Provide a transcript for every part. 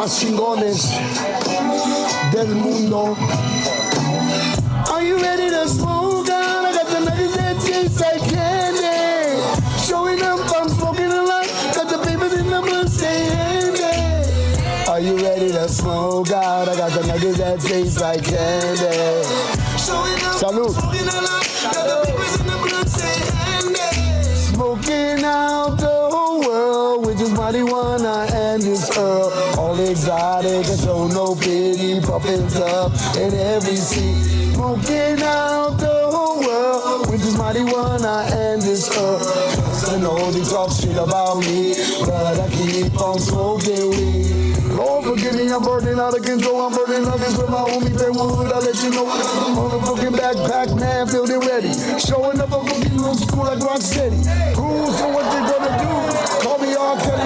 más chingones del mundo. Are you ready to smoke out? I got the nuggets that taste like candy. Showing up, I'm smoking a lot. Got the papers in the blood, stay handy. Are you ready to smoke out? I got the nuggets that taste like candy. Salud. Smoking out the whole world with just marijuana and this herb. All exotic and show no pity, puffing up in every seat. Smoking out the whole world with just marijuana and this herb. I know they talk shit about me, but I keep on smoking weed. Lord forgive me, I'm burning out of control. I'm burning nuggets with my homie Penwood. I'll let you know. Motherfucking backpack man, feeling ready. Showing up a fucking little school like Rock City. Who's so what they gonna do? Call me R. Kelly,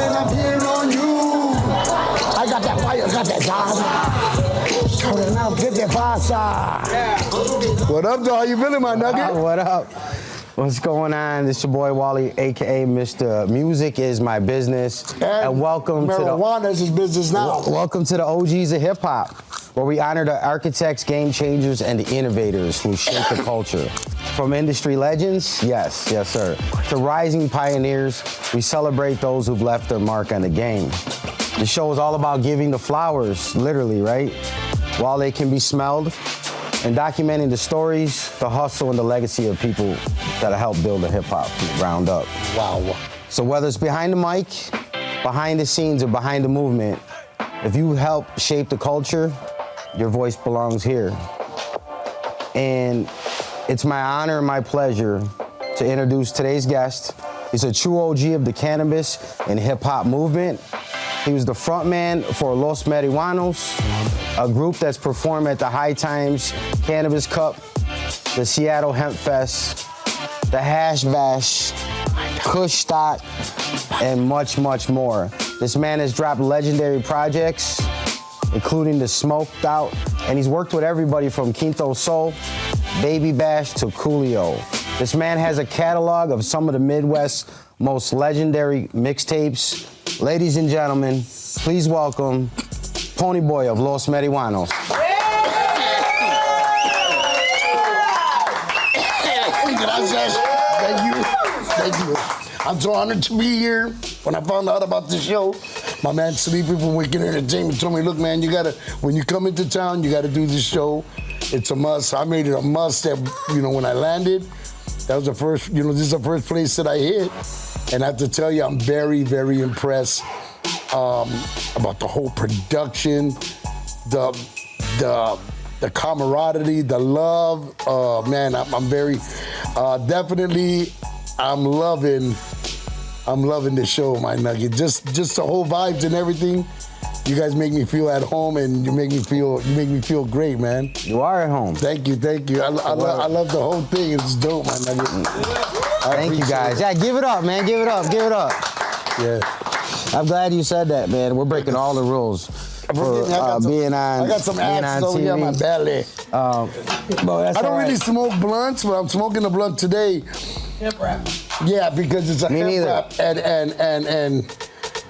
and I'm here on you. I got that fire, got that gas. Turning out, get that pasa. What up, though? How you feeling, my nugget? What up? What's going on? This is your boy Wally, aka Mr. Music is my business, and welcome to marijuana is his business now. Welcome to the OGs of Hip-Hop, where we honor the architects, game changers, and the innovators who shape the culture. From industry legends, yes sir, to rising pioneers, we celebrate those who've left their mark on the game. The show is all about giving the flowers, literally, right? While they can be smelled, and documenting the stories, the hustle, and the legacy of people that have helped build the hip-hop from the ground up. Wow. So whether it's behind the mic, behind the scenes, or behind the movement, if you help shape the culture, your voice belongs here. And it's my honor and my pleasure to introduce today's guest. He's a true OG of the cannabis and hip-hop movement. He was the frontman for Los Marijuanos, a group that's performed at the High Times Cannabis Cup, the Seattle Hemp Fest, the Hash Bash, Kush Stock, and much, much more. This man has dropped legendary projects, including the Smoked Out, and he's worked with everybody from Quinto Soul, Baby Bash, to Coolio. This man has a catalog of some of the Midwest's most legendary mixtapes. Ladies and gentlemen, please welcome Pony Boy of Los Marijuanos. Thank you. I'm so honored to be here. When I found out about the show, my man Sleepy from Wicked Entertainment told me, look, man, you gotta, when you come into town, you gotta do this show. It's a must. I made it a must that, when I landed, that was the first, this is the first place that I hit. And I have to tell you, I'm very, very impressed about the whole production, the camaraderie, the love. Man, I'm very, definitely, I'm loving the show, my nugget. Just the whole vibes and everything. You guys make me feel at home, and you make me feel great, man. You are at home. Thank you. I love the whole thing. It's dope, my nugget. Thank you guys. Yeah, give it up, man. Give it up. Yeah. I'm glad you said that, man. We're breaking all the rules for being on. I got some ads over here on my belly. I don't really smoke blunts, but I'm smoking a blunt today. Hemp wrap. Yeah, because it's a Me hemp neither. wrap. And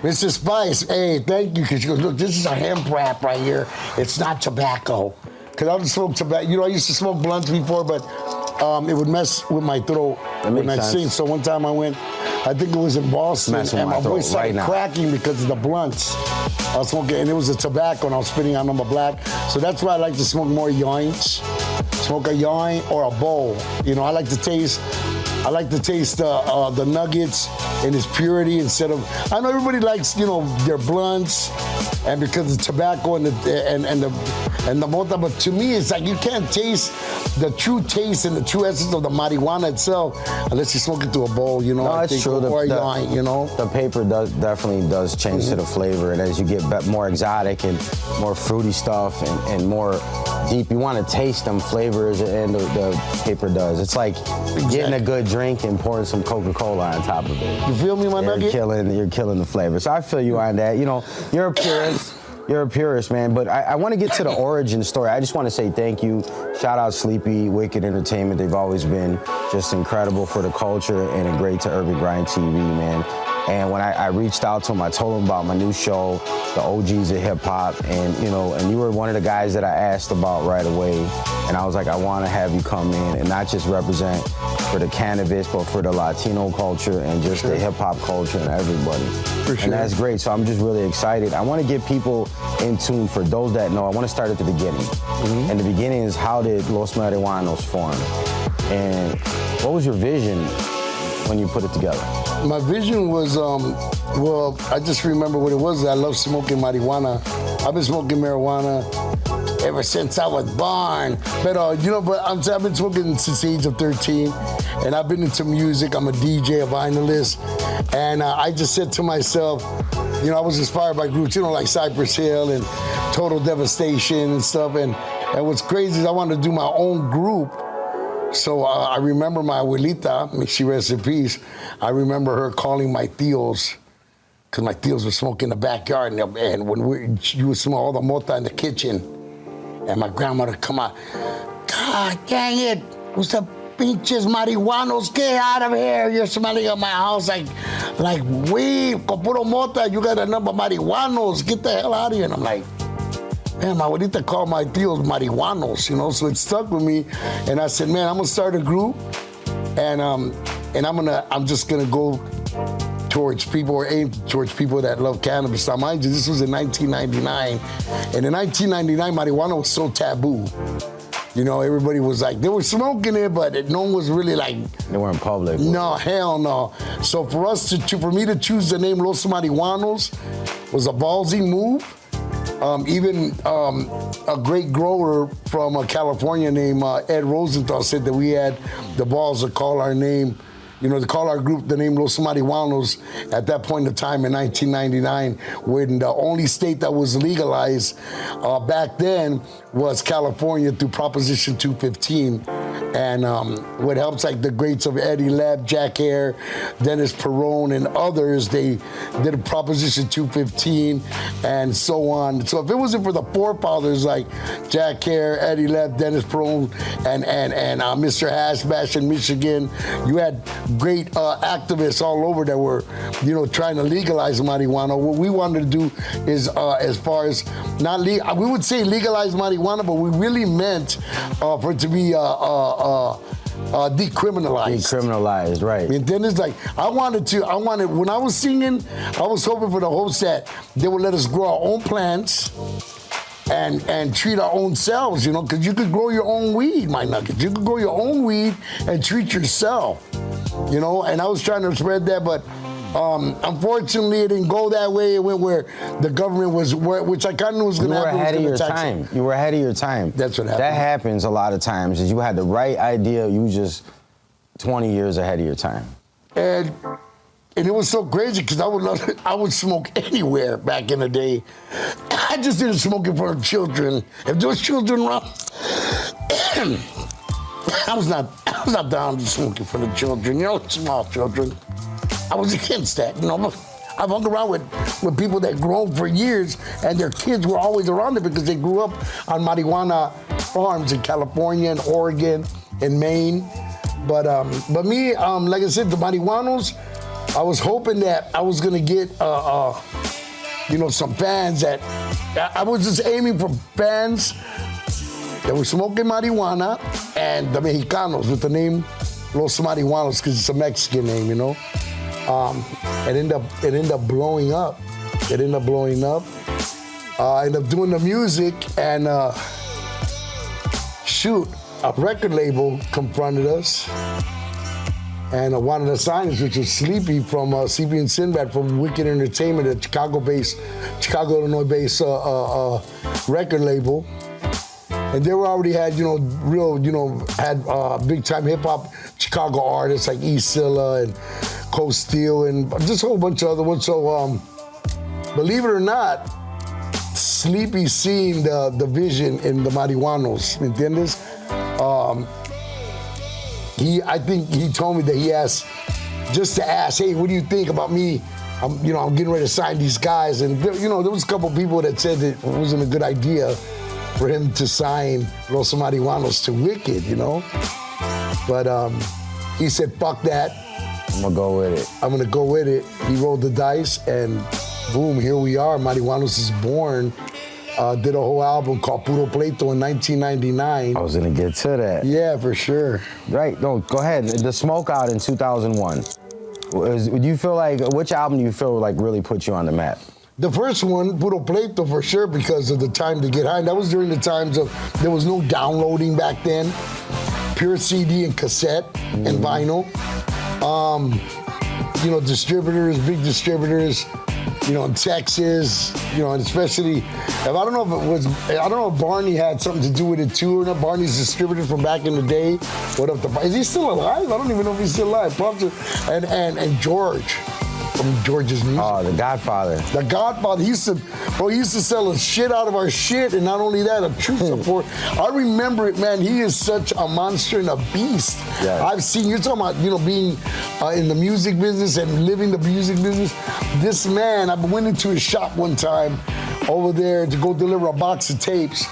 Mr. Spice, hey, thank you, because she goes, look, this is a hemp wrap right here. It's not tobacco. Because I don't smoke tobacco. I used to smoke blunts before, but it would mess with my throat when I sing. So one time I went, I think it was in Boston, and my voice started cracking because of the blunts. I was smoking, and it was a tobacco, and I was spitting out on my black. So that's why I like to smoke more joints. Smoke a joint or a bowl. I like to taste the nuggets in its purity instead of. I know everybody likes their blunts, and because of tobacco and the mota, but to me it's like you can't taste the true taste and the true essence of the marijuana itself unless you smoke it through a bowl. No, it's true. Or a joint, The paper definitely does change to the flavor, and as you get more exotic and more fruity stuff and more deep, you want to taste them flavors, and the paper does. It's like getting a good drink and pouring some Coca-Cola on top of it. You feel me, my nugget? You're killing the flavor. So I feel you on that. You're a purist. You're a purist, man. But I want to get to the origin story. I just want to say thank you. Shout out Sleepy, Wicked Entertainment. They've always been just incredible for the culture and great to Urban Grind TV, man. And when I reached out to him, I told him about my new show, the OGs of Hip-Hop, and you were one of the guys that I asked about right away. And I was like, I want to have you come in and not just represent for the cannabis, but for the Latino culture and just the hip-hop culture and everybody. And that's great, so I'm just really excited. I want to get people in tune. For those that know, I want to start at the beginning. And the beginning is, how did Los Marijuanos form? And what was your vision when you put it together? My vision was, well, I just remember what it was. I love smoking marijuana. I've been smoking marijuana ever since I was born. But, I've been smoking since the age of 13. And I've been into music. I'm a DJ, a vinylist. And I just said to myself, I was inspired by groups, like Cypress Hill and Total Devastation and stuff. And what's crazy is I wanted to do my own group. So I remember my abuelita, may she rest in peace, I remember her calling my tios, because my tios were smoking in the backyard, and when you would smell all the mota in the kitchen, and my grandmother would come out, God dang it, what's the pinches marihuanos, get out of here, you're smelling at my house like weed, con puro mota, you got a number of marihuanos, get the hell out of here. And I'm like, man, my abuelita called my tios marihuanos, so it stuck with me. And I said, man, I'm gonna start a group, and I'm just gonna go towards people, or aim towards people that love cannabis. Now, mind you, this was in 1999, and in 1999, marijuana was so taboo. Everybody was like, they were smoking it, but no one was really like... They weren't public. No, hell no. So for me to choose the name Los Marijuanos was a ballsy move. Even a great grower from California named Ed Rosenthal said that we had the balls to call our name, to call our group the name Los Marijuanos at that point in time in 1999, when the only state that was legalized back then was California through Proposition 215. And what helps, like the greats of Eddie Leb, Jack Hare, Dennis Perone, and others, they did a Proposition 215 and so on. So if it wasn't for the forefathers like Jack Hare, Eddie Leb, Dennis Perone, and Mr. Hashbash in Michigan, you had great activists all over that were, trying to legalize marijuana. What we wanted to do is, as far as we would say legalize marijuana, but we really meant for it to be decriminalized. Decriminalized, right. And then it's like, when I was singing, I was hoping for the host that they would let us grow our own plants and treat our own selves, because you could grow your own weed, my nuggets. You could grow your own weed and treat yourself, and I was trying to spread that, but unfortunately, it didn't go that way. It went where the government was, which I kind of knew was going to happen. You were ahead of your time. You were ahead of your time. That's what happened. That happens a lot of times. Is you had the right idea, you just 20 years ahead of your time. And it was so crazy because I would smoke anywhere back in the day. I just didn't smoke it for children. If there was children around, I was not down to smoking for the children. Small children. I was against that, I've hung around with people that grew up for years, and their kids were always around it because they grew up on marijuana farms in California and Oregon and Maine. But me, like I said, the marijuanos, I was hoping that I was gonna get, some fans that, I was just aiming for fans that were smoking marijuana and the Mexicanos with the name Los Marijuanos, because it's a Mexican name, It ended up blowing up. I ended up doing the music, and a record label confronted us and wanted to sign us, which was Sleepy and Sinbad from Wicked Entertainment, a Chicago, Illinois-based record label. And they already had, big time hip hop Chicago artists like E. Silla and Cold Steel and just a whole bunch of other ones. So, believe it or not, Sleepy seen the vision in the Marijuanos, ¿me entiendes? I think he told me that he asked, just to ask, hey, what do you think about me? I'm getting ready to sign these guys. And there was a couple people that said that it wasn't a good idea for him to sign Los Marijuanos to Wicked, But he said, fuck that. I'm gonna go with it. I'm gonna go with it. He rolled the dice, and boom, here we are. Marijuanos is born. Did a whole album called Puro Pleito in 1999. I was gonna get to that. Yeah, for sure. Right, no, go ahead. The Smoke Out in 2001. Do you feel like, which album do you feel like really put you on the map? The first one, Puro Pleito, for sure, because of the time to get high. That was during the times of, there was no downloading back then. Pure CD and cassette and vinyl. You know, distributors, big distributors, you know, in Texas, you know, and especially, I don't know if Barney had something to do with it too or not. Barney's distributor from back in the day. What up, is he still alive? I don't even know if he's still alive. And George. From George's music. Oh, the Godfather. The Godfather. He used to sell the shit out of our shit, and not only that, a true support. I remember it, man. He is such a monster and a beast. Yes. I've seen, you're talking about, you know, being in the music business and living the music business. This man, I went into his shop one time over there to go deliver a box of tapes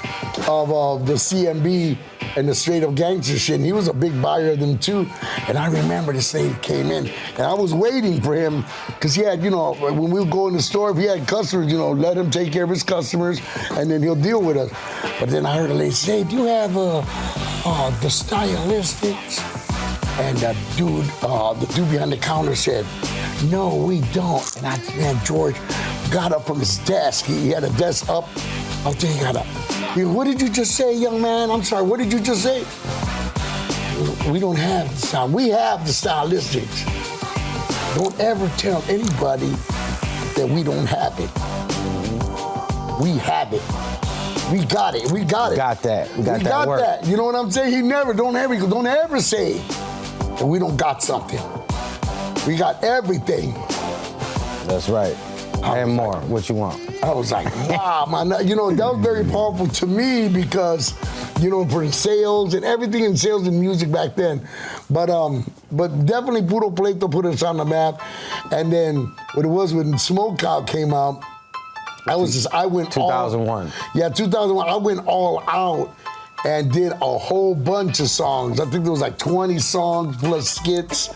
of the CMB and the straight up gangster shit, and he was a big buyer of them too. And I remember this thing came in, and I was waiting for him, because he had, you know, when we would go in the store, if he had customers, you know, let him take care of his customers, and then he'll deal with us. But then I heard a lady say, do you have the stylistics? And the dude behind the counter said, no, we don't. And man, George got up from his desk. He had a desk up. I think he got up. What did you just say, young man? I'm sorry, what did you just say? We don't have the style. We have the stylistics. Don't ever tell anybody that we don't have it. We have it. We got it. We got it. Got that. We got that. You know what I'm saying? Don't ever say that we don't got something. We got everything. That's right. And more. What you want? I was like, wow, man. You know, that was very powerful to me because, you know, for sales and everything in sales and music back then. But definitely Puro Pleito put us on the map. And then what it was when Smoke Out came out, I went 2001. 2001. I went all out and did a whole bunch of songs. I think there was like 20 songs plus skits.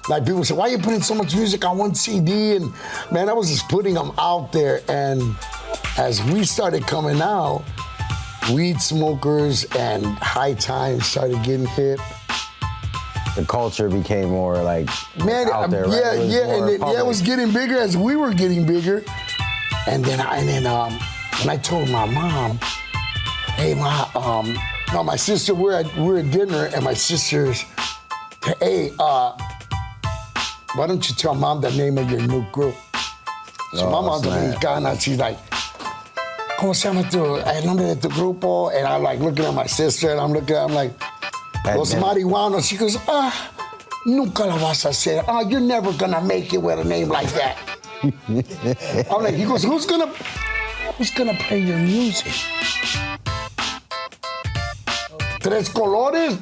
Like people say, why are you putting so much music on one CD? And man, I was just putting them out there. And as we started coming out, weed smokers and high times started getting hit. The culture became more like out there, right? It was getting bigger as we were getting bigger. And then when I told my mom, hey, my sister, we're at dinner, and my sister's, hey, why don't you tell mom the name of your new group? So my mom's Dominicana, she's like, ¿Cómo se llama el nombre de tu grupo? And I'm like looking at my sister, and I'm like, Los Marijuanos. She goes, nunca la vas a hacer. You're never gonna make it with a name like that. I'm like, he goes, who's gonna play your music? Tres Colores,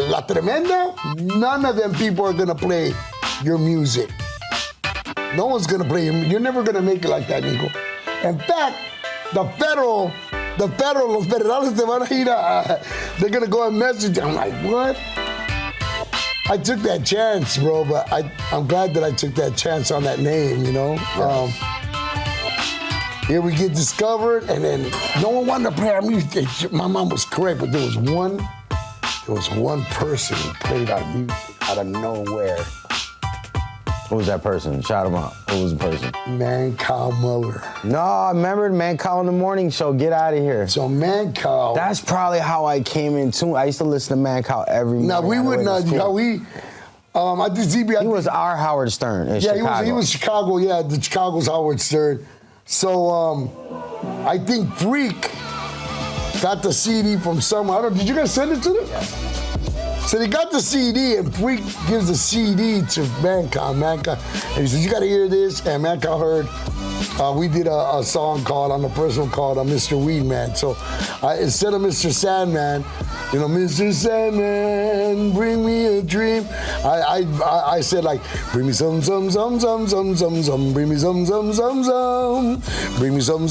La Tremenda, none of them people are gonna play your music. No one's gonna play you're never gonna make it like that, Nico. In fact, Los federales te van a ir they're gonna go and message. I'm like, what? I took that chance, bro, but I'm glad that I took that chance on that name, you know? Here we get discovered, and then no one wanted to play our music. My mom was correct, but there was one person who played our music out of nowhere. Who was that person? Shout him out. Who was the person? Mancow Muller. No, I remember Mancow in the morning show. Get out of here. So Mancow. That's probably how I came in tune. I used to listen to Mancow every morning. Now we would not. I did ZB. He was our Howard Stern in Chicago. He was Chicago. Yeah, the Chicago's Howard Stern. So I think Freak got the CD from somewhere. Did you guys send it to them? Yes. So they got the CD, and Freak gives the CD to Mancow. And he says, you gotta hear this. And Mancow heard. We did a song on the first one called Mr. Weedman. So instead of Mr. Sandman, you know, Mr. Sandman, bring me a dream. I said like, bring me some, bring me some, bring me some, bring me some, bring me some,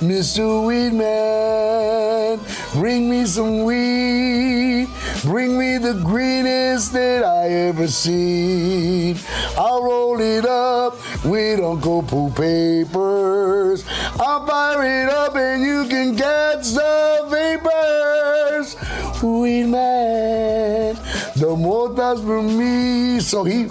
Mr. Weedman, Bring me some weed. Bring me the greenest that I ever seen. I'll roll it up with Uncle Pooh papers. I'll fire it up and you can catch the vapors. Weed man, the motas for me. So he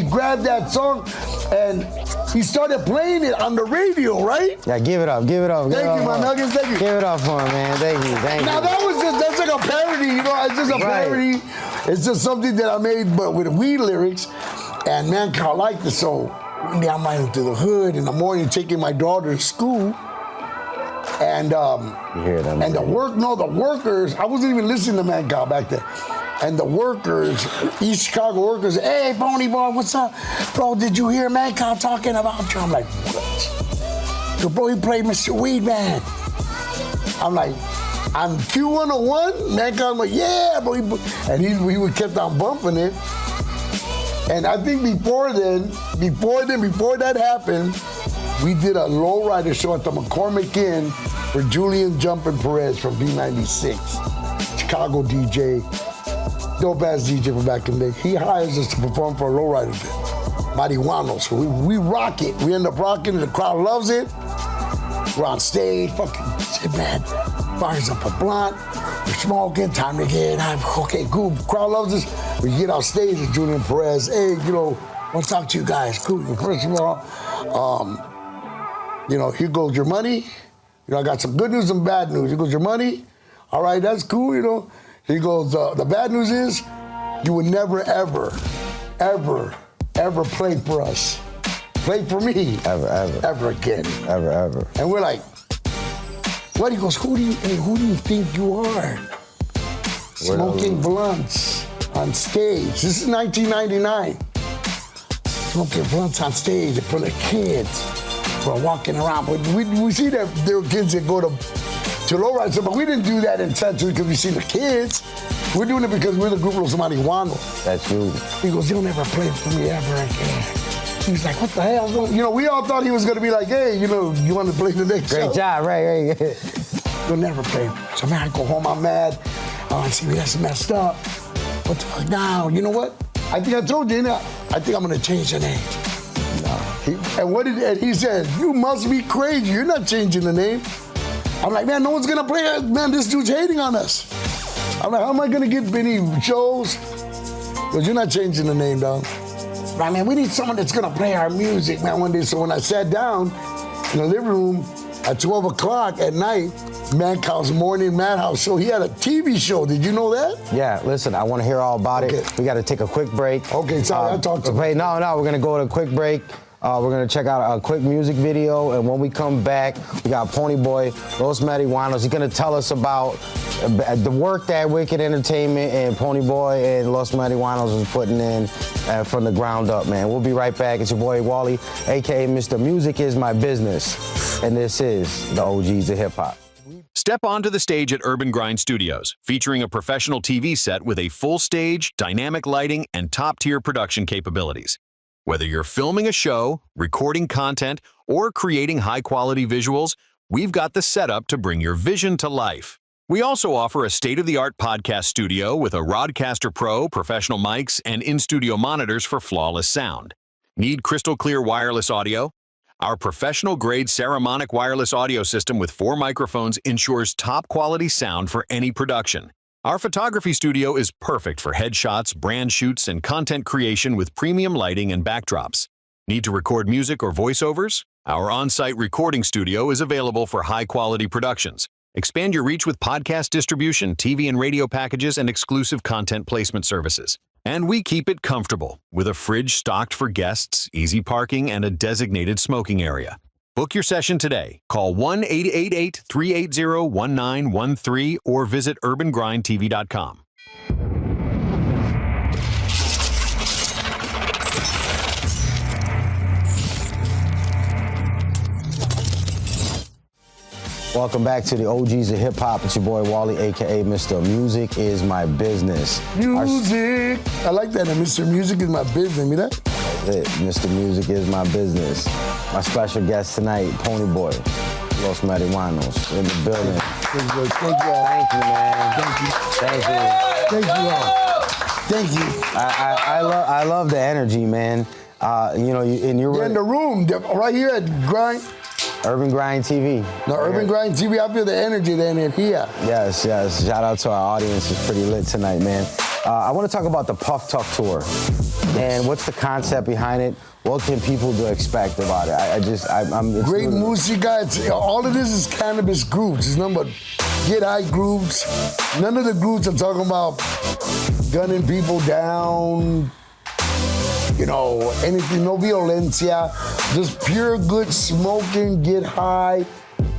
grabbed that song and he started playing it on the radio, right? Yeah, give it up, give it up. Thank you, my nuggets, thank you. Give it up for him, man. Thank you, thank you. Now that's like a parody, you know, it's just a parody. It's just something that I made, but with weed lyrics. And man, Carl liked it, so one day I'm riding through the hood in the morning, taking my daughter to school. And you hear them, and the workers, I wasn't even listening to Man Cow back then. And the workers, East Chicago workers, hey, Pony Boy, what's up? Bro, did you hear Man Cow talking about you? I'm like, what? So, bro, he played Mr. Weed Man. I'm like, on Q101? Man Cow, I'm like, yeah, bro. And he kept on bumping it. And I think before that happened, we did a lowrider show at the McCormick Inn for Julian Jumpin' Perez from B96, Chicago DJ, dope ass DJ from back in the day. He hires us to perform for a lowrider bit, Marijuanos. So we rock it. We end up rocking it. The crowd loves it. We're on stage, fucking shit, man. Fires up a blunt. We're smoking. Time to get high. Okay, cool. Crowd loves us. We get on stage with Julian Perez. Hey, you know, I want to talk to you guys. Cool. First of all, you know, here goes your money. You know, I got some good news and bad news. Here goes your money. All right, that's cool, you know. He goes, the bad news is you would never, ever play for us. Play for me. Ever again. Ever. And we're like, what? He goes, who do you think you are? Smoking blunts on stage. This is 1999. Smoking blunts on stage in front of kids. We're walking around, but we see that there were kids that go to lowrides, but we didn't do that intentionally because we see the kids. We're doing it because we're the group Los Marijuanos. That's you. He goes, you'll never play for me ever again. He's like, what the hell? You know, we all thought he was going to be like, hey, you know, you want to play the next show? Great job, right. You'll never play. So, man, I go home, I'm mad. Oh, I see, that's messed up. What the fuck now? You know what? I think I told you, I think I'm going to change the name. And he said, you must be crazy. You're not changing the name. I'm like, man, no one's gonna play it. Man, this dude's hating on us. I'm like, how am I gonna get any shows? Because you're not changing the name, dog. Right, man, we need someone that's gonna play our music, man, one day. So when I sat down in the living room at 12 o'clock at night, Man Cow's Morning Madhouse show, he had a TV show. Did you know that? Yeah, listen, I want to hear all about it. We got to take a quick break. Okay, sorry, I talked to you. No, we're going to go to a quick break. We're going to check out a quick music video, and when we come back, we got Pony Boy, Los Marijuanos. He's going to tell us about the work that Wicked Entertainment and Pony Boy and Los Marijuanos is putting in from the ground up, man. We'll be right back. It's your boy, Wally, a.k.a. Mr. Music Is My Business, and this is the OGs of Hip-Hop. Step onto the stage at Urban Grind Studios, featuring a professional TV set with a full stage, dynamic lighting, and top-tier production capabilities. Whether you're filming a show, recording content, or creating high-quality visuals, we've got the setup to bring your vision to life. We also offer a state-of-the-art podcast studio with a Rodcaster Pro, professional mics, and in-studio monitors for flawless sound. Need crystal-clear wireless audio? Our professional-grade Saramonic wireless audio system with 4 microphones ensures top-quality sound for any production. Our photography studio is perfect for headshots, brand shoots, and content creation with premium lighting and backdrops. Need to record music or voiceovers? Our on-site recording studio is available for high-quality productions. Expand your reach with podcast distribution, TV and radio packages, and exclusive content placement services. And we keep it comfortable, with a fridge stocked for guests, easy parking, and a designated smoking area. Book your session today. Call 1-888-380-1913 or visit urbangrindtv.com. Welcome back to the OGs of Hip-Hop. It's your boy Wally, a.k.a. Mr. Music Is My Business. Music. I like that. Mr. Music Is My Business. You know that? That's it. Mr. Music Is My Business. My special guest tonight, Pony Boy. Los Marijuanos in the building. Thank you. Thank you, man. Thank you. Thank you. Thank you all. Thank you. I love the energy, man. You know, and You're in the room, right here at Grind. Urban Grind TV. No, Urban Grind TV, I feel the energy then in here. Yes. Shout out to our audience. It's pretty lit tonight, man. I want to talk about the Puff Tough Tour. And what's the concept behind it? What can people expect about it? I'm Great música. All of this is cannabis groups. It's nothing but get high groups. None of the groups I'm talking about gunning people down, you know, anything, no violencia. Just pure good smoking, get high,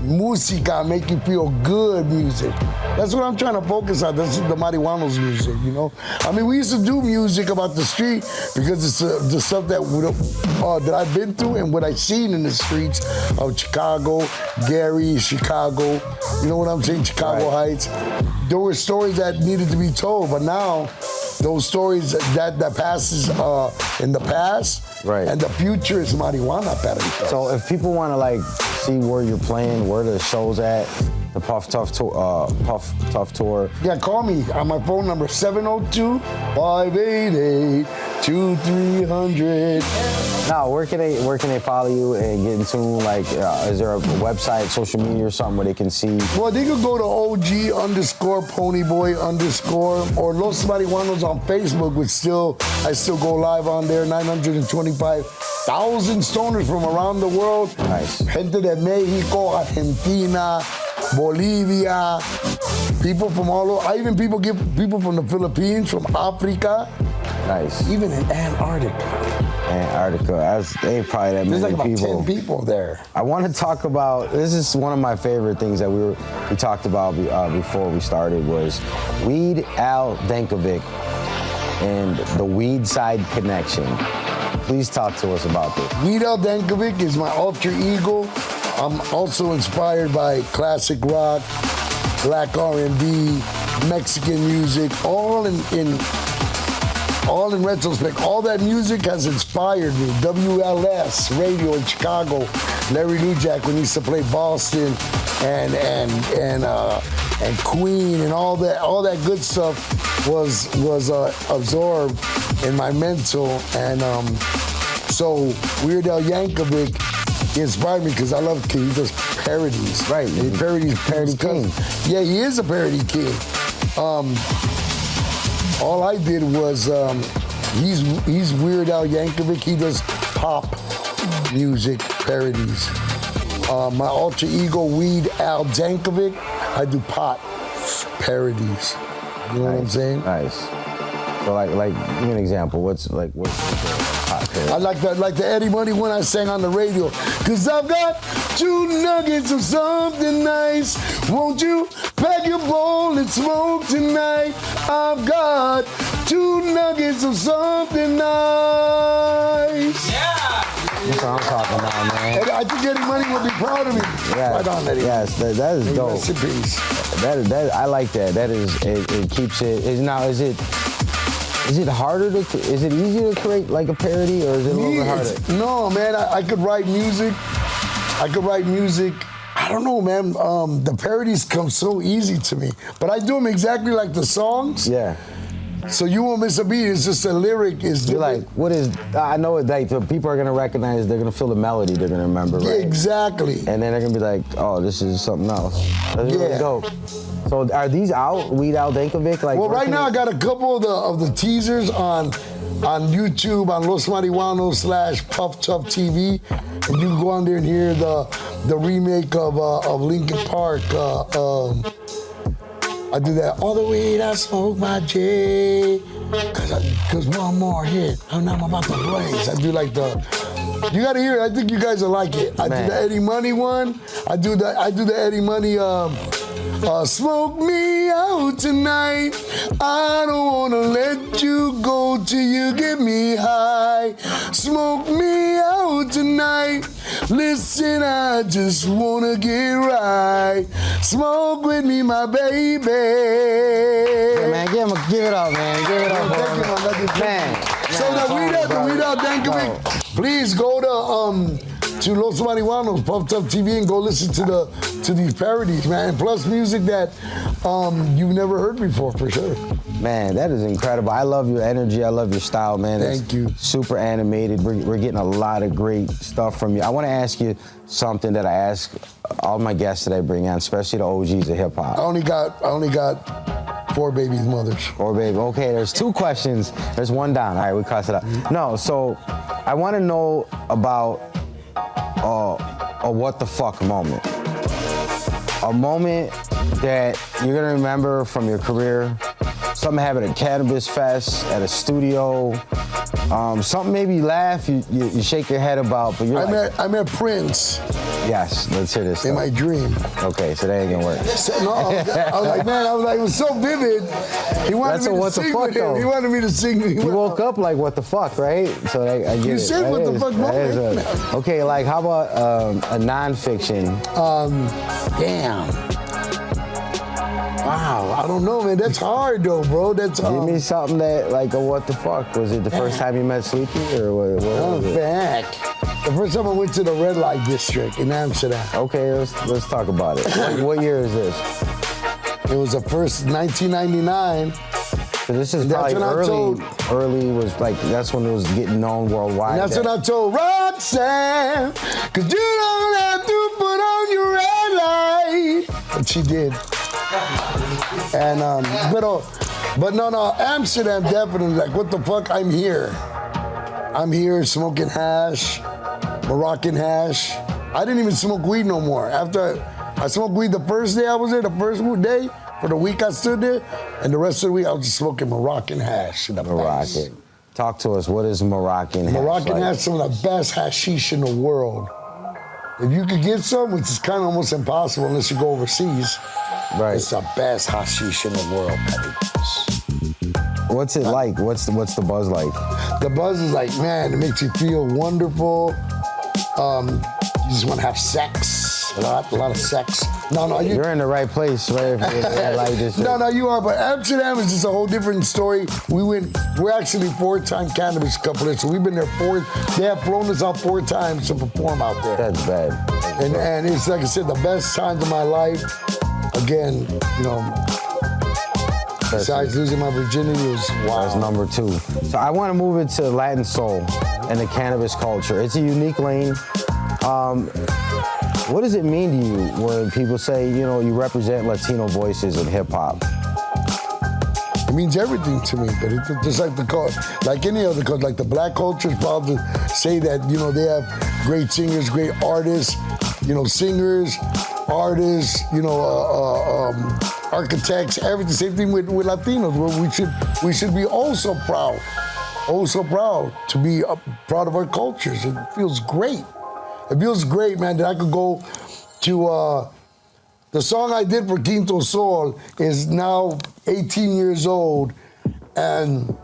música, make you feel good music. That's what I'm trying to focus on. This is the Marijuanos music, you know? I mean, we used to do music about the street because it's the stuff that I've been through and what I've seen in the streets of Chicago, Gary, Chicago. You know what I'm saying? Chicago Heights. There were stories that needed to be told, but now those stories that passes in the past, right, and the future is marijuana. So if people want to like see where you're playing, where the show's at, the Puff Tough Tour. Yeah, call me on my phone number 702-588-2300. Now, where can they follow you and get in tune? Like, is there a website, social media, or something where they can see? Well, they could go to OG_Ponyboy_ or Los Marijuanos on Facebook, which I still go live on there. 925,000 stoners from around the world. Nice. Gente de Mexico, Argentina, Bolivia, people from all over. I even get people from the Philippines, from Africa. Nice. Even in Antarctica. They ain't probably that many people. There's like about 10 people there. I want to talk about, this is one of my favorite things that we talked about before we started was Weed Al Jankovic and the Weed Side Connection. Please talk to us about this. Weed Al Jankovic is my alter ego. I'm also inspired by classic rock, black R&B, Mexican music, all in retrospect. All that music has inspired me. WLS radio in Chicago, Larry Lujak when he used to play Boston, and Queen, and all that good stuff was absorbed in my mental, and so Weird Al Yankovic inspired me because I love he does parodies. Right, he parody king. Yeah, he is a parody king. All I did was, he's Weird Al Yankovic. He does pop music parodies. My alter ego, Weed Al Jankovic, I do pot parodies. You know what I'm saying? Nice. So like, give me an example. What's the pot parody? I like the Eddie Money one I sang on the radio. Cause I've got 2 nuggets of something nice. Won't you pack your bowl and smoke tonight? I've got 2 nuggets of something nice. Yeah. That's what I'm talking about, man. And I think Eddie Money would be proud of me. Yes. Right on, Eddie. Yes, that is dope. Rest in peace. That I like that. That is, it keeps it. Is it harder to? Is it easier to create like a parody, or is it a little bit harder? No, man. I could write music. I don't know, man. The parodies come so easy to me, but I do them exactly like the songs. Yeah. So you won't miss a beat. It's just a lyric. You're like, what is? I know it. Like the people are gonna recognize. They're gonna feel the melody. They're gonna remember. Right? Exactly. And then they're gonna be like, oh, this is something else. That's really dope. So are these out? Weed Al Jankovic? Like, well, right now I got a couple of the teasers on YouTube on Los Marijuanos /Puff Tough TV, and you can go on there and hear the remake of Linkin Park. I do that. All the weed I smoke my J, cause one more hit, and I'm about to blaze. I do like you gotta hear it. I think you guys will like it. I do the Eddie Money one. I do the Eddie Money. Smoke me out tonight. I don't wanna let you go till you get me high. Smoke me out tonight. Listen, I just wanna get right. Smoke with me, my baby. Yeah, man, give it up, man. Give it up, man. So the Weed Al Jankovic, please go to to Los Marijuanos, Pumped Up TV, and go listen to these parodies, man. And plus music that you've never heard before, for sure. Man, that is incredible. I love your energy. I love your style, man. Thank you. Super animated. We're getting a lot of great stuff from you. I want to ask you something that I ask all my guests that I bring on, especially the OGs of hip-hop. I only got 4 babies' mothers. 4 baby. Okay, there's 2 questions. There's 1 down. All right, we crossed it out. No, so I want to know about a what the fuck moment. A moment that you're gonna remember from your career. Something happened at Cannabis Fest, at a studio. Something maybe you laugh, you shake your head about, but I met Prince. Yes, let's hear this. In my dream. Okay, so that ain't gonna work. No, I was like, man, it was so vivid. He wanted me to sing with him. He wanted me to sing. You woke up like, what the fuck, right? So I get it. You said what the fuck moment. Okay, like how about a nonfiction? Damn. Wow, I don't know, man. That's hard, though, bro. That's Give me something that, like, a what the fuck? Was it the first time you met Sleepy, or what was it? Back. The first time I went to the red light district in Amsterdam. Okay, let's talk about it. What year is this? It was the first 1999. So this is probably early was like, that's when it was getting known worldwide. And that's when I told Roxanne, cause you don't have to put on your red light. But she did. And, but no, Amsterdam definitely, like, what the fuck, I'm here. I'm here smoking hash, Moroccan hash. I didn't even smoke weed no more. After I smoked weed the first day I was there, the first day, for the week I stood there, and the rest of the week I was just smoking Moroccan hash. Moroccan. Talk to us, what is Moroccan hash? Moroccan hash is some of the best hashish in the world. If you could get some, which is kind of almost impossible unless you go overseas, right. It's the best hashish in the world, buddy. What's it like? What's the buzz like? The buzz is like, man, it makes you feel wonderful. You just want to have sex, a lot of sex. No, you're in the right place, right? No, you are. But Amsterdam is just a whole different story. We're actually 4-time cannabis couple, so we've been there 4. They have flown us out 4 times to perform out there. That's bad. And it's like I said, the best times of my life. Again, you know. Besides losing my virginity, it was wow. That's number 2. So I want to move into Latin soul and the cannabis culture. It's a unique lane. What does it mean to you when people say, you know, you represent Latino voices in hip-hop? It means everything to me, but it's just like like any other culture, like the black culture is proud to say that, you know, they have great singers, great artists, you know, singers, artists, you know, architects, everything. Same thing with Latinos, where we should be also proud to be proud of our cultures. It feels great. It feels great, man, that I could go to, the song I did for Quinto Sol is now 18 years old, and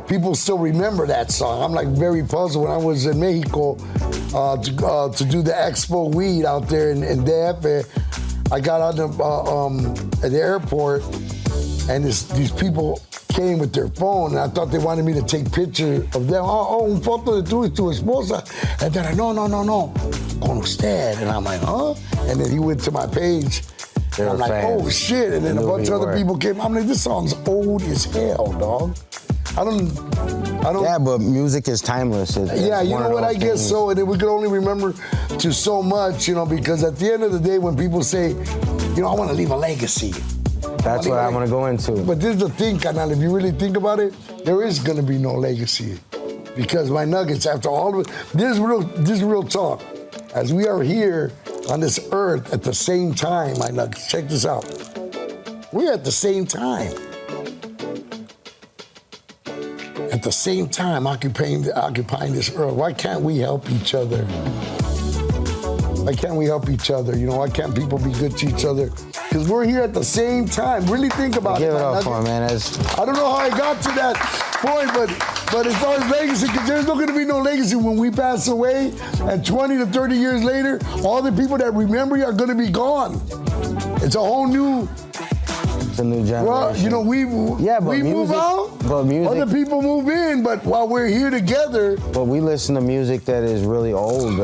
people still remember that song. I'm like very puzzled. When I was in Mexico to do the Expo Weed out there in DF, I got out at the airport, and these people came with their phone, and I thought they wanted me to take pictures of them. Un foto de tu y tu esposa. And then no, con usted. And I'm like, huh? And then he went to my page, and I'm like, oh shit. And then a bunch of other people came. I'm like, this song's old as hell, dog. I don't. Yeah, but music is timeless. Yeah, you know what? I guess so. And we could only remember to so much, you know, because at the end of the day, when people say, you know, I want to leave a legacy. That's what I want to go into. But this is the thing, Canal, if you really think about it, there is going to be no legacy. Because my nuggets, after all of it, this is real talk. As we are here on this earth at the same time, my nuggets, check this out. We're at the same time. At the same time, occupying this earth. Why can't we help each other? Why can't we help each other? You know, why can't people be good to each other? Because we're here at the same time. Really think about it. Give it up for him, man. I don't know how I got to that point, but as far as legacy, because there's not going to be no legacy when we pass away, and 20 to 30 years later, all the people that remember you are going to be gone. It's a whole new the new generation. Well, you know, we move out, but music, other people move in, but while we're here together. But we listen to music that is really old. You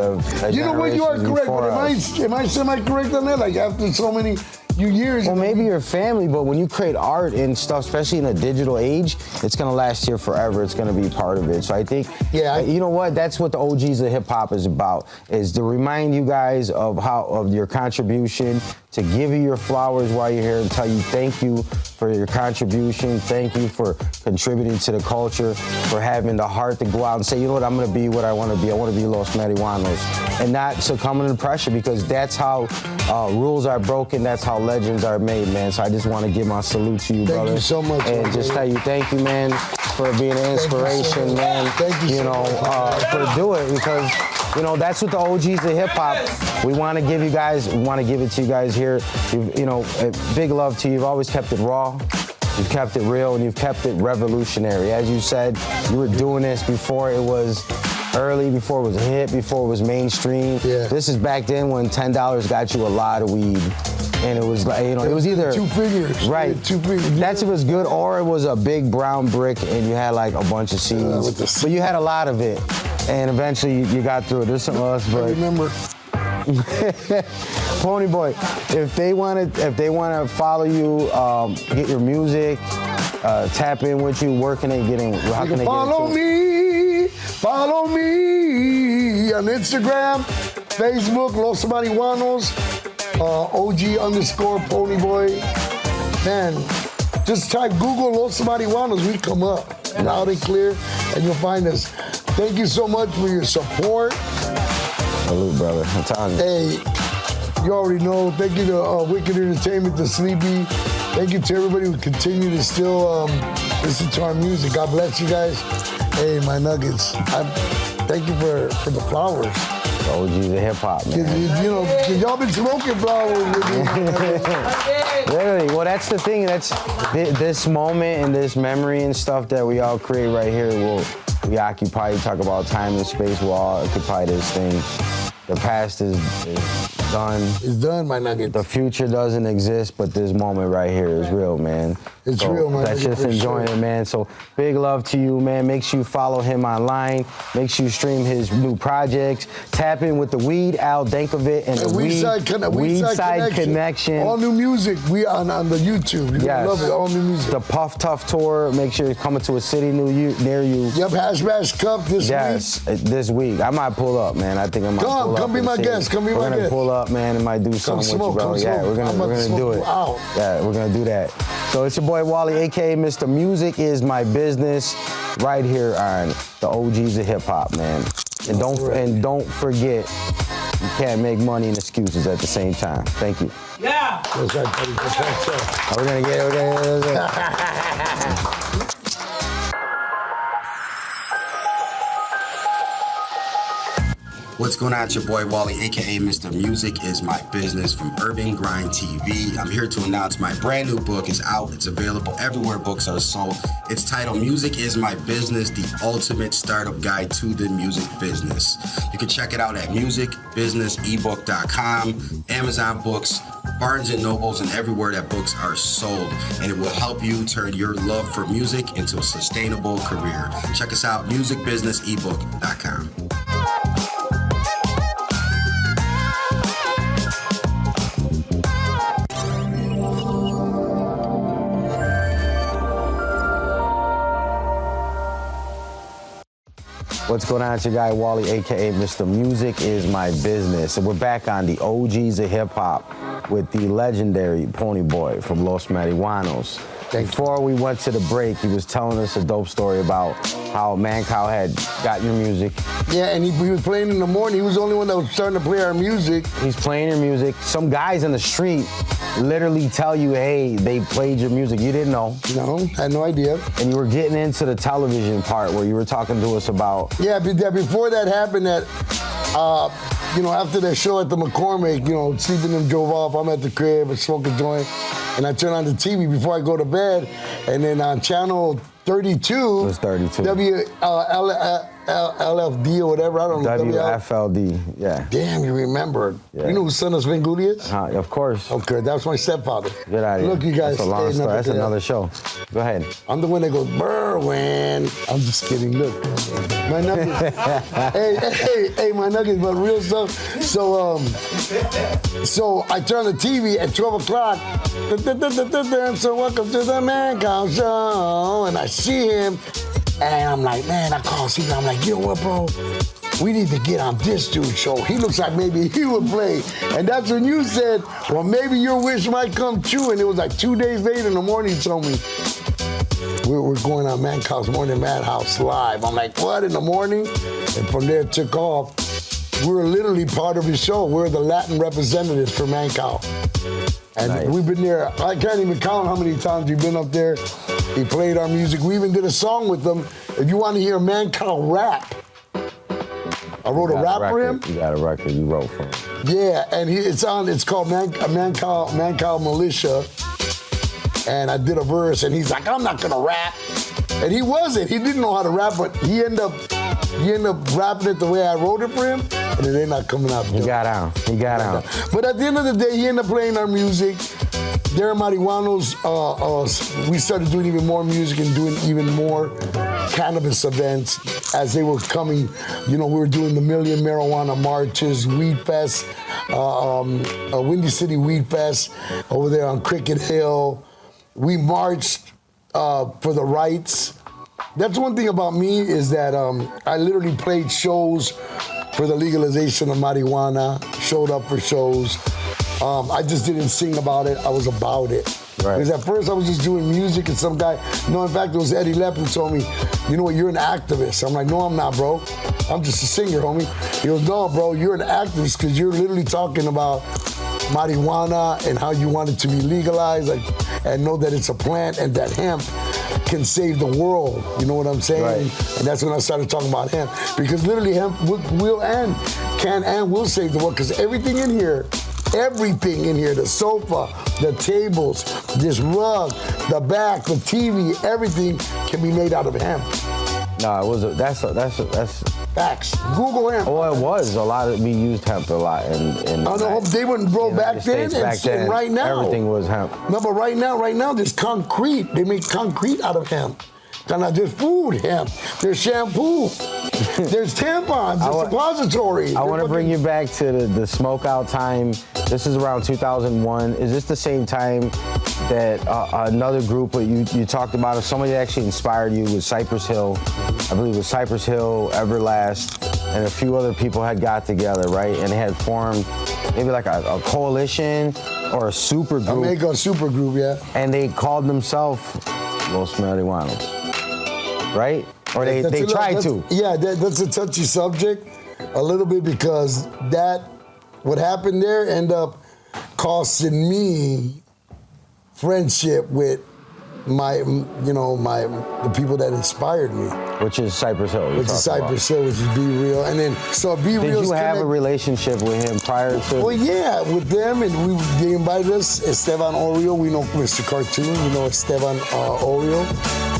know what, you are correct, but am I semi-correct on that? Like after so many years. Well, maybe your family, but when you create art and stuff, especially in a digital age, it's gonna last here forever. It's gonna be part of it. So I think, you know what? That's what the OGs of hip-hop is about, is to remind you guys of your contribution, to give you your flowers while you're here and tell you thank you for your contribution, thank you for contributing to the culture, for having the heart to go out and say, you know what, I'm gonna be what I wanna be. I wanna be Los Marijuanos. And not succumbing to pressure, because that's how rules are broken, that's how legends are made, man. So I just wanna give my salute to you, brother. Thank you so much. And just tell you thank you, man, for being an inspiration, man. Thank you so much. For doing it, because you know, that's what the OGs of hip-hop, we want to give you guys, we want to give it to you guys here. You know, big love to you. You've always kept it raw, you've kept it real, and you've kept it revolutionary. As you said, you were doing this before it was early, before it was hip, before it was mainstream. Yeah. This is back then when $10 got you a lot of weed. And it was like, you know, it was either 2 figures. Right. 2 figures. That's if it was good, or it was a big brown brick and you had like a bunch of seeds. But you had a lot of it. And eventually you got through it. There's some of us, but I remember. Pony Boy, if they wanna follow you, get your music, tap in with you, where can they get in? How can they follow me on Instagram, Facebook, Los Marijuanos, OG_Pony Boy. Man, just type Google Los Marijuanos, we come up loud and clear, and you'll find us. Thank you so much for your support. Salute, brother. I'm telling you. Hey, you already know. Thank you to Wicked Entertainment, to Sleepy. Thank you to everybody who continue to still listen to our music. God bless you guys. Hey, my nuggets. Thank you for the flowers. The OGs of hip-hop, man. You know, cause y'all been smoking flowers with me. Literally, well, that's the thing. That's this moment and this memory and stuff that we all create right here. We occupy, you talk about time and space, we'll all occupy this thing. The past is done. It's done, my nugget. The future doesn't exist, but this moment right here is real, man. It's real, man. That's just enjoying it, man. So big love to you, man. Make sure you follow him online. Make sure you stream his new projects. Tap in with the Weed, Al Jankovic, and the Weedside Connection. All new music. We on the YouTube. You love it. All new music. The Puff Tough Tour. Make sure you're coming to a city near you. Yep, Hash Bash Cup this week. Yes, this week. I might pull up, man. I think I might pull up. Come be my guest. Come be my guest. We're gonna pull up, man, and might do something with you, bro. Yeah, we're gonna do it. Yeah, we're gonna do that. So it's your boy Wally, aka Mr. Music Is My Business, right here on the OGs of Hip-Hop, man. And don't forget, you can't make money and excuses at the same time. Thank you. Yeah. We're gonna get it. What's going on? It's your boy Wally, aka Mr. Music Is My Business from Urban Grind TV. I'm here to announce my brand new book is out. It's available everywhere books are sold. It's titled Music Is My Business, the ultimate startup guide to the music business. You can check it out at musicbusinessebook.com, Amazon Books, Barnes & Nobles, and everywhere that books are sold. And it will help you turn your love for music into a sustainable career. Check us out, musicbusinessebook.com. What's going on? It's your guy Wally, aka Mr. Music Is My Business. And we're back on the OGs of Hip-Hop with the legendary Pony Boy from Los Marijuanos. Before we went to the break, he was telling us a dope story about how Mancow had got your music. Yeah, and he was playing in the morning. He was the only one that was starting to play our music. He's playing your music. Some guys in the street literally tell you, hey, they played your music. You didn't know. No, I had no idea. And you were getting into the television part where you were talking to us about... Yeah, before that happened, after that show at the McCormick, Stephen and drove off. I'm at the crib and smoking a joint. And I turn on the TV before I go to bed. And then on channel 32, it was 32. LFD or whatever. I don't know. WFLD, yeah. Damn, you remember. Yeah. You know who Son of Svengoolie is? Of course. Okay, that was my stepfather. Get out of here. Look, you guys. That's a long story. That's another show. Go ahead. I'm the one that goes, Berwin. I'm just kidding. Look. My nuggets. hey, my nuggets, but real stuff. So I turn the TV at 12 o'clock. So welcome to the Man Cow Show. And I see him. And I'm like, man, I call Steve. I'm like, you know what, bro? We need to get on this dude's show. He looks like maybe he would play. And that's when you said, well, maybe your wish might come true. And it was like 2 days later in the morning, you told me, we're going on Man Cow's Morning Madhouse live. I'm like, what, in the morning? And from there it took off. We're literally part of his show. We're the Latin representatives for Man Cow. And nice. We've been there, I can't even count how many times we've been up there. He played our music. We even did a song with them. If you want to hear Man Cow rap, I wrote a rap for him. You got a record you wrote for him. Yeah, and it's called Man Cow Militia. And I did a verse, and he's like, I'm not gonna rap. And he wasn't. He didn't know how to rap, but he ended up rapping it the way I wrote it for him, and it ain't not coming out. He got out. But at the end of the day, he ended up playing our music. Los Marijuanos, we started doing even more music and doing even more cannabis events as they were coming. You know, we were doing the Million Marijuana Marches, Weed Fest, Windy City Weed Fest over there on Cricket Hill. We marched for the rights. That's one thing about me is that I literally played shows for the legalization of marijuana, showed up for shows. I just didn't sing about it, I was about it. Right. Because at first I was just doing music and some guy, no, in fact it was Eddie Lepp who told me, you know what, you're an activist. I'm like, no, I'm not, bro. I'm just a singer, homie. He goes, no, bro, you're an activist because you're literally talking about marijuana and how you want it to be legalized, like, and know that it's a plant and that hemp can save the world. You know what I'm saying? Right. And that's when I started talking about hemp. Because literally hemp can and will save the world. Because everything in here, the sofa, the tables, this rug, the back, the TV, everything can be made out of hemp. No, that's facts. Google hemp. Oh, it was a lot. We used hemp a lot, and they wouldn't grow back then. And right now, everything was hemp. No, but right now, there's concrete. They make concrete out of hemp. There's food hemp. There's shampoo. There's tampons. There's suppositories. I want to bring you back to the smoke out time. This is around 2001. Is this the same time that another group that you talked about, somebody that actually inspired you was Cypress Hill? I believe it was Cypress Hill, Everlast, and a few other people had got together, right? And they had formed maybe like a coalition or a supergroup. A supergroup, yeah. And they called themselves Los Marijuanos, right? Or they tried to. Yeah, that's a touchy subject a little bit because what happened there ended up costing me friendship with the people that inspired me. Which is Cypress Hill. Which is Cypress Hill, which is Be Real. And then, so Be Real. Did you have a relationship with him prior to? Well, yeah, with them, and they invited us. Esteban Oreo, we know Mr. Cartoon, we know Esteban Oreo,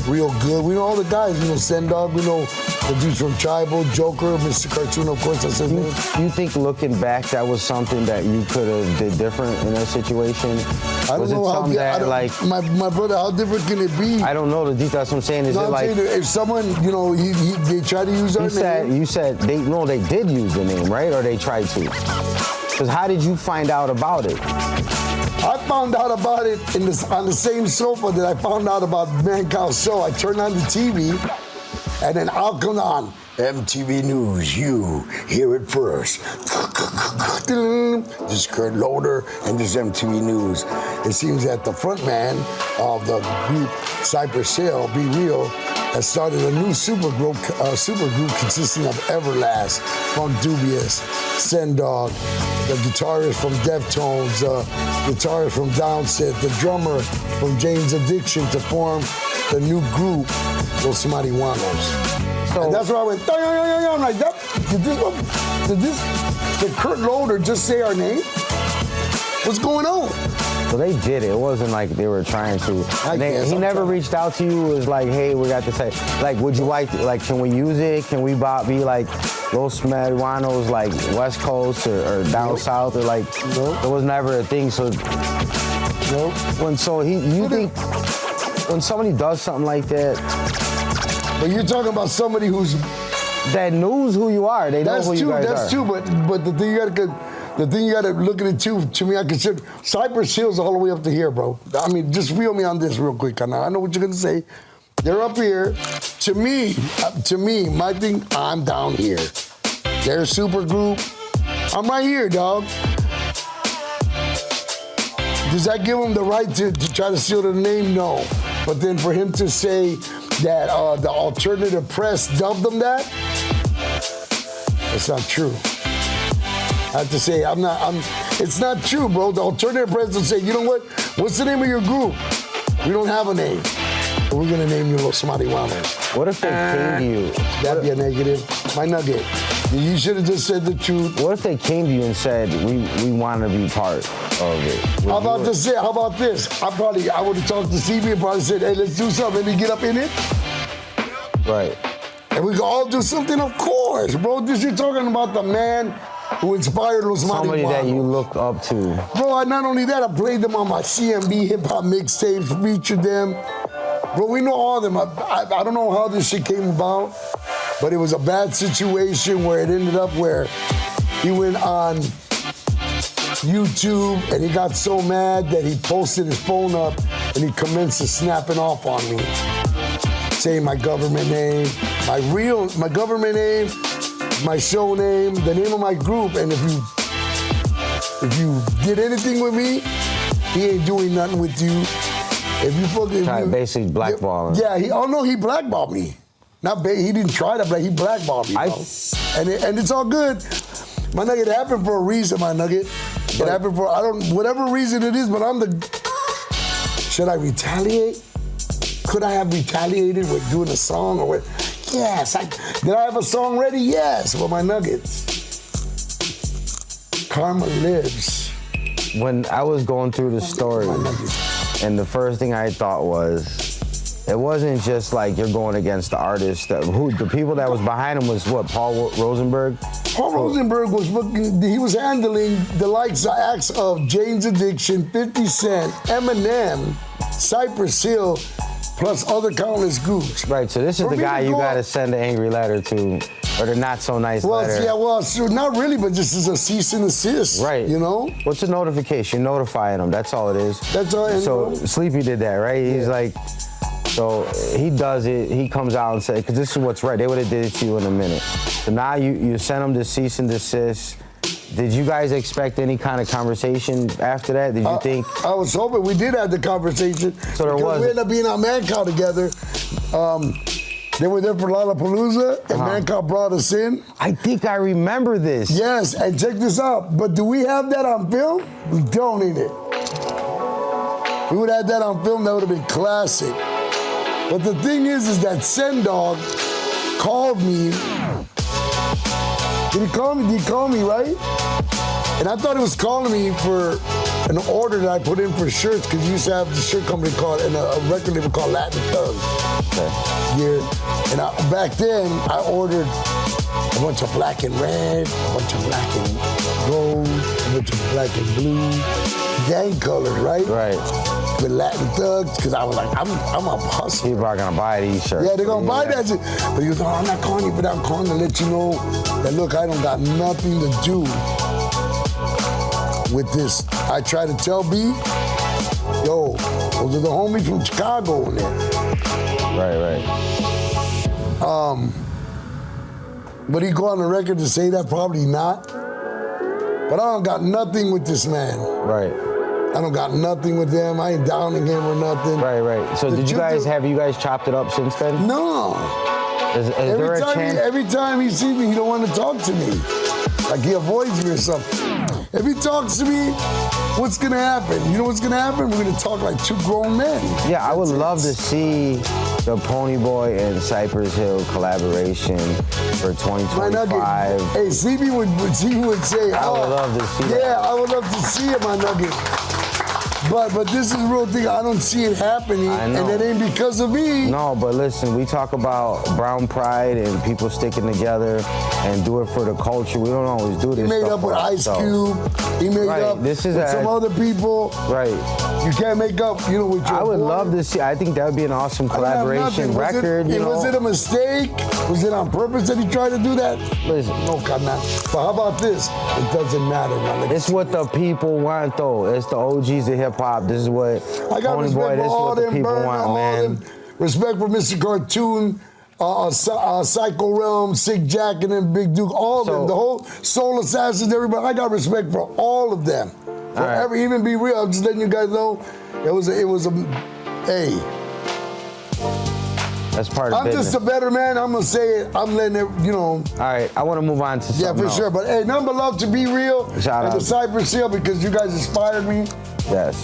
real good. We know all the guys, we know Sendog, we know the dudes from Tribal, Joker, Mr. Cartoon, of course, that's his name. You think looking back, that was something that you could have did different in that situation? I don't know how, my brother, how different can it be? I don't know the details. That's what I'm saying. Is it like if someone, they try to use our name? You said they did use the name, right? Or they tried to? Because how did you find out about it? I found out about it on the same sofa that I found out about Man Cow's show. I turned on the TV, and then I'll come on. MTV News, you hear it first. This is Kurt Loder, and this is MTV News. It seems that the front man of the group Cypress Hill, Be Real, has started a new supergroup consisting of Everlast, Funk Dubious, Sendog, the guitarist from Deftones, guitarist from Downset, the drummer from Jane's Addiction to form the new group, Los Marijuanos. And that's where I went, I'm like, did Kurt Loder just say our name? What's going on? So they did it. It wasn't like they were trying to. He never reached out to you. Was like, hey, we got this. Like, would you like? Can we use it? Can we be like Los Marijuanos, like West Coast or down south, or like? Nope. It was never a thing. So. Nope. You think when somebody does something like that? But you're talking about somebody that knows who you are. They know who you guys are. That's true. But the thing you gotta look at it too. To me, I consider Cypress Hill's all the way up to here, bro. I mean, just reel me on this real quick. I know what you're gonna say. They're up here. To me, my thing. I'm down here. They're Supergroup. I'm right here, dog. Does that give him the right to try to steal the name? No. But then for him to say that the alternative press dubbed him that, it's not true. I have to say, it's not true, bro. The alternative press will say, you know what? What's the name of your group? We don't have a name. But we're going to name you Los Marijuanos. What if they came to you? That'd be a negative. My nugget. You should have just said the truth. What if they came to you and said, we want to be part of it? How about this? I would have talked to CB and probably said, hey, let's do something. Let me get up in it. Right. And we can all do something, of course, bro. You're talking about the man who inspired Los Marijuanos. Somebody that you look up to. Bro, not only that, I played them on my CMB hip-hop mixtapes, featured them. Bro, we know all of them. I don't know how this shit came about, but it was a bad situation where it ended up where he went on YouTube and he got so mad that he posted his phone up and he commenced to snapping off on me. Saying my government name, my government name, my show name, the name of my group, and if you did anything with me, he ain't doing nothing with you. If you fucking basically blackballing. Yeah, he blackballed me. He didn't try to he blackballed me. And it's all good. My nugget, it happened for a reason, my nugget. It happened for whatever reason it is, but should I retaliate? Could I have retaliated with doing a song or what? Yes. Did I have a song ready? Yes. Well, my nuggets. Karma lives. When I was going through the story, and the first thing I thought was, it wasn't just like you're going against the artist. The people that was behind him was what? Paul Rosenberg? Paul Rosenberg was handling the acts of Jane's Addiction, 50 Cent, Eminem, Cypress Hill, plus other countless groups. Right, so this is the guy you gotta send an angry letter to, or the not so nice letter. Yeah, so not really, but just as a cease and desist. Right. You know? What's a notification? Notifying them, that's all it is. That's all. So Sleepy did that, right? He's like, so he does it, he comes out and says, because this is what's right, they would have did it to you in a minute. So now you send them to cease and desist. Did you guys expect any kind of conversation after that? Did you think? I was hoping we did have the conversation. So there was. We ended up being on Mancow together. They were there for Lollapalooza, and Mancow brought us in. I think I remember this. Yes, and check this out. But do we have that on film? We don't, ain't it? If we would have had that on film, that would have been classic. But the thing is that Sen Dog called me. Did he call me? Did he call me, right? And I thought he was calling me for an order that I put in for shirts, because you used to have the shirt company called, and a record label called Latin Thug. Yeah. And back then, I ordered a bunch of black and red, a bunch of black and gold, a bunch of black and blue, gang colors, right? Right. With Latin Thugs, because I was like, I'm a hustler. People are gonna buy these shirts. Yeah, they're gonna buy that shit. But he was like, I'm not calling you, but I'm calling to let you know that, look, I don't got nothing to do with this. I try to tell B, yo, those are the homies from Chicago in there. Right. But he go on the record to say that, probably not. But I don't got nothing with this man. Right. I don't got nothing with them. I ain't downing him or nothing. Right. So have you guys chopped it up since then? No. Is there a chance? Every time he sees me, he don't want to talk to me. Like he avoids me or something. If he talks to me, what's gonna happen? You know what's gonna happen? We're gonna talk like two grown men. Yeah, I would love to see the Ponyboy and Cypress Hill collaboration for 2025. Hey, CB would say, I would love to see that. Yeah, I would love to see it, my nugget. But this is the real thing. I don't see it happening, and it ain't because of me. No, but listen, we talk about brown pride and people sticking together and do it for the culture. We don't always do this. He made up with Ice Cube. He made up with some other people. Right. You can't make up, with your I would boy. love to see. I think that would be an awesome collaboration record. Was it a mistake? Was it on purpose that he tried to do that? Listen. No, carnal. But how about this? It doesn't matter, man. It's what the people want, though. It's the OGs of hip-hop. This is what, I got Tony Boy, this is what the people want, man. Respect for Mr. Cartoon, Psycho Realm, Sick Jack, and then Big Duke, all of them. The whole Soul Assassins, everybody. I got respect for all of them. Forever, even Be Real. I'm just letting you guys know, it was a hey. That's part of I'm business. just a better man. I'm going to say it. I'm letting it, All right, I want to move on to something Yeah, for sure. But hey, nothing but love to Be Real and the Cypress Hill because you guys inspired me. Yes.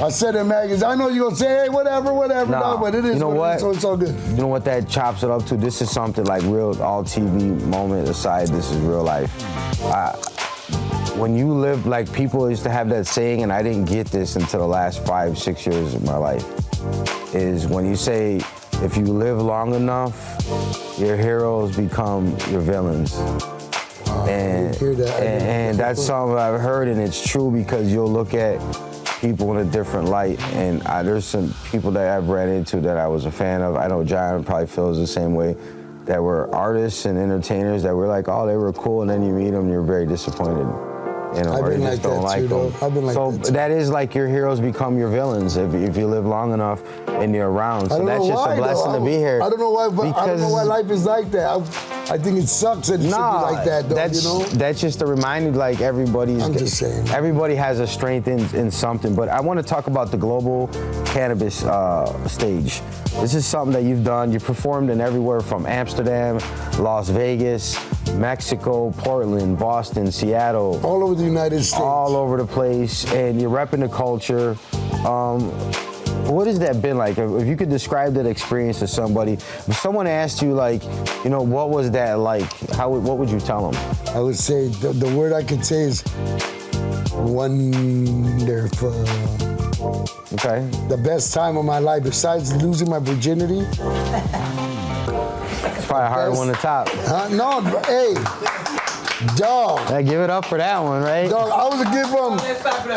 I said in magazines, I know you're going to say, hey, whatever. No, but it is so it's all good. You know what that chops it up to? This is something like real, all TV moment aside, this is real life. When you live, like people used to have that saying, and I didn't get this until the last 5-6 years of my life, is when you say, if you live long enough, your heroes become your villains. And that's something I've heard, and it's true because you'll look at people in a different light. And there's some people that I've ran into that I was a fan of. I know John probably feels the same way, that were artists and entertainers that were like, oh, they were cool, and then you meet them, you're very disappointed. Or you just don't like them. I've been like so that too. that is like your heroes become your villains if you live long enough and you're around. So that's just a blessing to be here. I don't know why, but I don't know why life is like that. I think it sucks that it should be like that, though, That's just to remind you, like, I'm just saying. Everybody has a strength in something. But I want to talk about the global cannabis stage. This is something that you've done. You performed in everywhere from Amsterdam, Las Vegas, Mexico, Portland, Boston, Seattle. All over the United States. All over the place, and you're repping the culture. What has that been like? If you could describe that experience to somebody, if someone asked you, like, what was that like? What would you tell them? I would say the word I could say is wonderful. Okay. The best time of my life, besides losing my virginity. It's probably a hard one to top. No, hey, dog. I give it up for that one, right? Dog, I was a kid from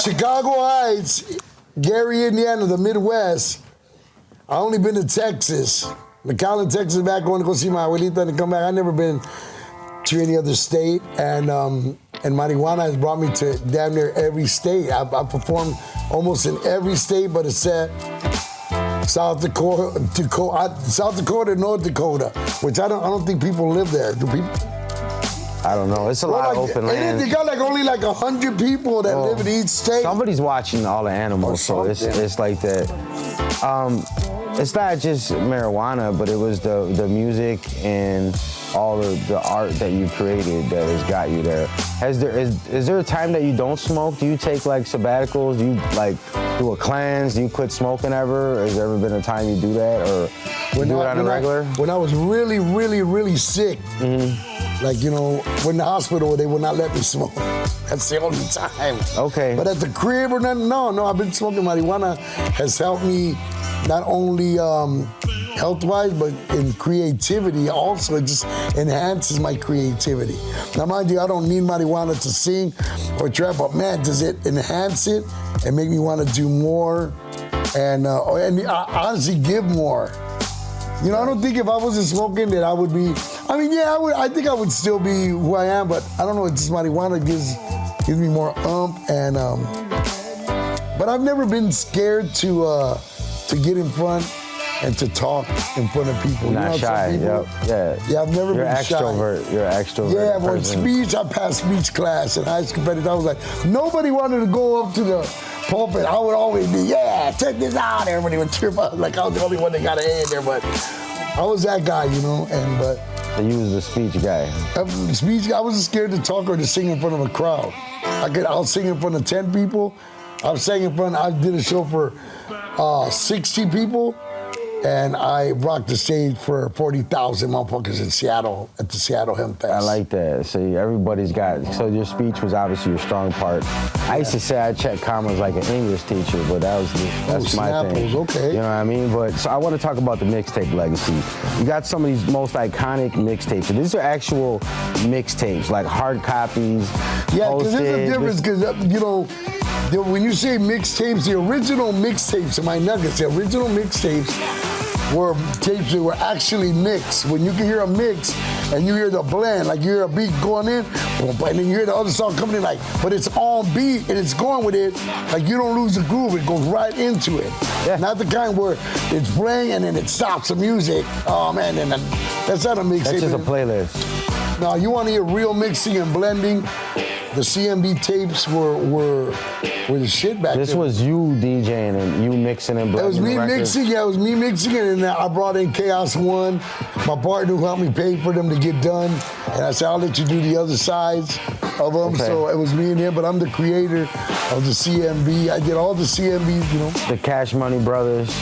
Chicago Heights, Gary, Indiana, the Midwest. I only been to Texas, McAllen, Texas, back going to go see my abuelita and come back. I never been to any other state, and marijuana has brought me to damn near every state. I performed almost in every state but except South Dakota, North Dakota, which I don't think people live there. Do people? I don't know. It's a lot of open land. They got only 100 people that live in each state. Somebody's watching all the animals, so it's like that. It's not just marijuana, but it was the music and all the art that you created that has got you there. Is there a time that you don't smoke? Do you take sabbaticals? Do you do a cleanse? Do you quit smoking ever? Has there ever been a time you do that, or you do it on a regular? When I was really, really, really sick, when in the hospital, they would not let me smoke. That's the only time. Okay. But at the crib or nothing, no, I've been smoking marijuana. Has helped me not only health-wise, but in creativity also. It just enhances my creativity. Now, mind you, I don't need marijuana to sing or trap, but man, does it enhance it and make me want to do more and honestly give more. I don't think if I wasn't smoking that I would be, I would. I think I would still be who I am, but I don't know, it's just marijuana gives me more and, but I've never been scared to get in front and to talk in front of people. Not shy, yeah. Yeah, I've never been shy. You're an extrovert. Yeah, but speech, I passed speech class in high school, but I was like, nobody wanted to go up to the pulpit. I would always be, check this out. Everybody would cheer up. I was the only one that got an A in there, but I was that guy, So you was the speech guy. I wasn't scared to talk or to sing in front of a crowd. I'll sing in front of 10 people. I did a show for 60 people. and I rocked the stage for 40,000 motherfuckers in Seattle at the Seattle Hemp Fest. I like that. See, everybody's got, so your speech was obviously your strong part. I used to say I checked commas like an English teacher, but that's my thing. Okay. You know what I mean? But so I want to talk about the mixtape legacy. You got some of these most iconic mixtapes. And these are actual mixtapes, like hard copies. Yeah, because there's a difference, because, you know, when you say mixtapes, the original mixtapes, my nuggets, the original mixtapes were tapes that were actually mixed. When you can hear a mix and you hear the blend, like you hear a beat going in, and then you hear the other song coming in, like, but it's on beat and it's going with it, like you don't lose the groove, it goes right into it. Yeah. Not the kind where it's playing and then it stops the music. Oh man, and that's not a mixtape. That's just a playlist. No, you want to hear real mixing and blending. The CMB tapes were the shit back then. This was you DJing and you mixing and blending. It was me mixing, yeah, it was me mixing it, and I brought in Chaos One, my partner who helped me pay for them to get done, and I said, I'll let you do the other sides of them, okay. So it was me and him, but I'm the creator of the CMB. I did all the CMBs, you know. The Cash Money Brothers.